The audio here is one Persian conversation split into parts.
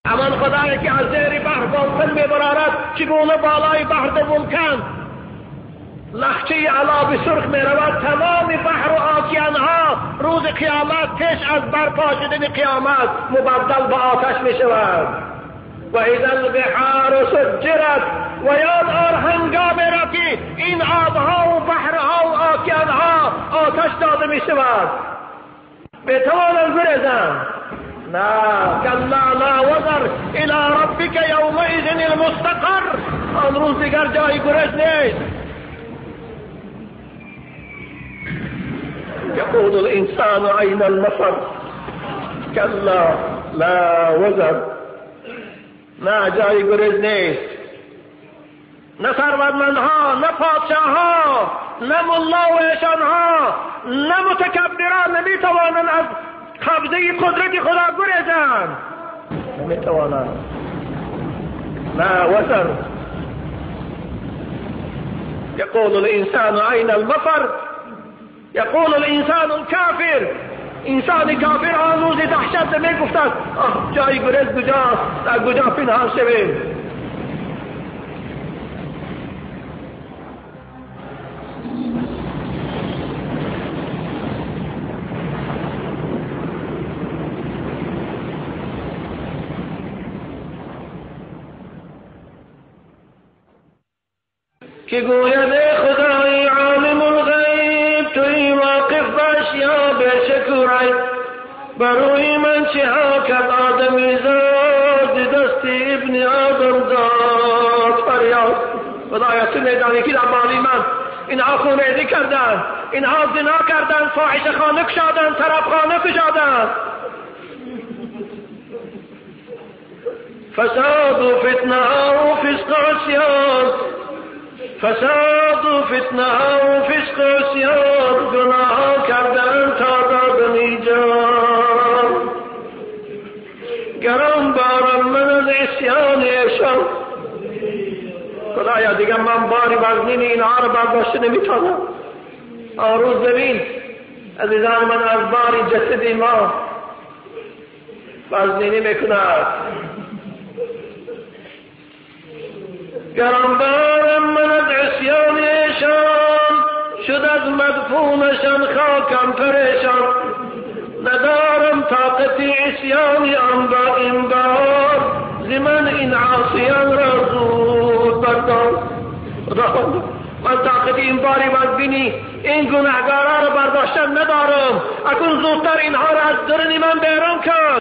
همان خدایی که از زیر بحر بالکن میبرارد چگونه بالای بحر ولکن لخچه علاب سرخ میرود تمام بحر و آکیانها روز قیامت پیش از برپا شدن قیامت مبدل به آتش میشود. و اذا البحار سجرت و یاد هنگامی را که این آبها و بحرها و آکیانها آتش داده میشود بتوانند بریزند. نه کلا لا وزر الى ربک یومئذ المستقر. آن روز دیگر جای گریز نیست. يقول الانسان اين المفر كلا لا وزر. نه جای گریز نیست. نه ثروتمندها، نه پادشاهها، نه ملا و ایشانها، نه متکبران نمیتوانند از قبضه قدرت خدا گریزند. نمیتوانند. لا وزر. يقول الانسان اين المفر. يقول الانسان الكافر. انسان کافر آن روز دهشت میگفت جای گریز کجاست؟ در کجا پنهان شویم؟ که گوید خدای عالم الغیب توی واقف باش یا بشکرای بروی من چه ها کب آدمی زاد دست ابن آدم داد. فریاد خدایا تو میدانی که در بالی من اینها خونریزی کردن، اینها زنا کردن، فاحشه خانه کشادن، طرب خانه کشادن. فساد و فتنه و فسق و عصیان، فساد و فتنه و فسق و عصیان گناه کردن تا دادنی جان. گران بارم من از عصیان ایشان. خدایا دیگر من باری وزنین اینها رو برداشت نمیتونم. آن روز ببین عزیزان من از باری جسد ما وزنینی میکند. گرانبارم من از عصیان ایشان شد از مدفونشان خاکم پریشان. ندارم طاقت عصیان آن با این بار زمن این عاصیان را زود بردار. من طاقت این باری وزبینی این گناهگارا را برداشتن ندارم. اکنون زودتر اینها را از درون من بیرون کن.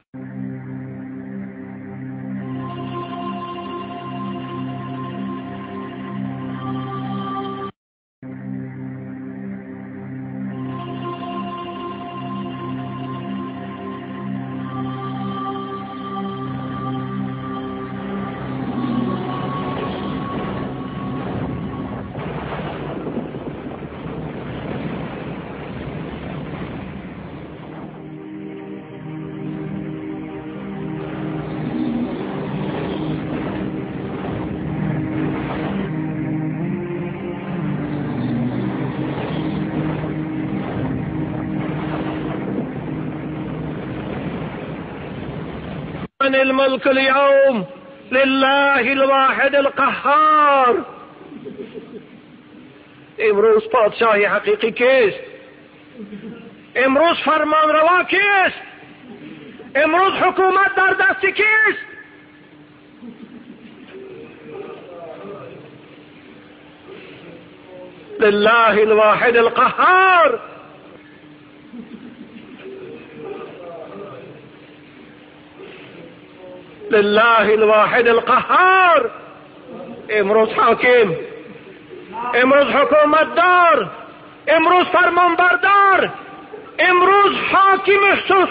الملك اليوم لله الواحد القهار. امروز پادشاهی حقیقی کیست؟ امروز فرمان روا کیست؟ امروز حکومت در دست کیست؟ لله الواحد القهار. لله الواحد القهار. امروز حاکم، امروز حکومت دار، امروز فرمان بردار، امروز حاکم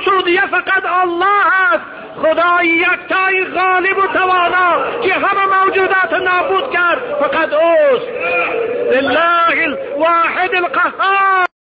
سعودیه فقط الله است. خدای یکتای غالب و توانا که همه موجودات نابود کرد فقط اوست. لله الواحد القهار.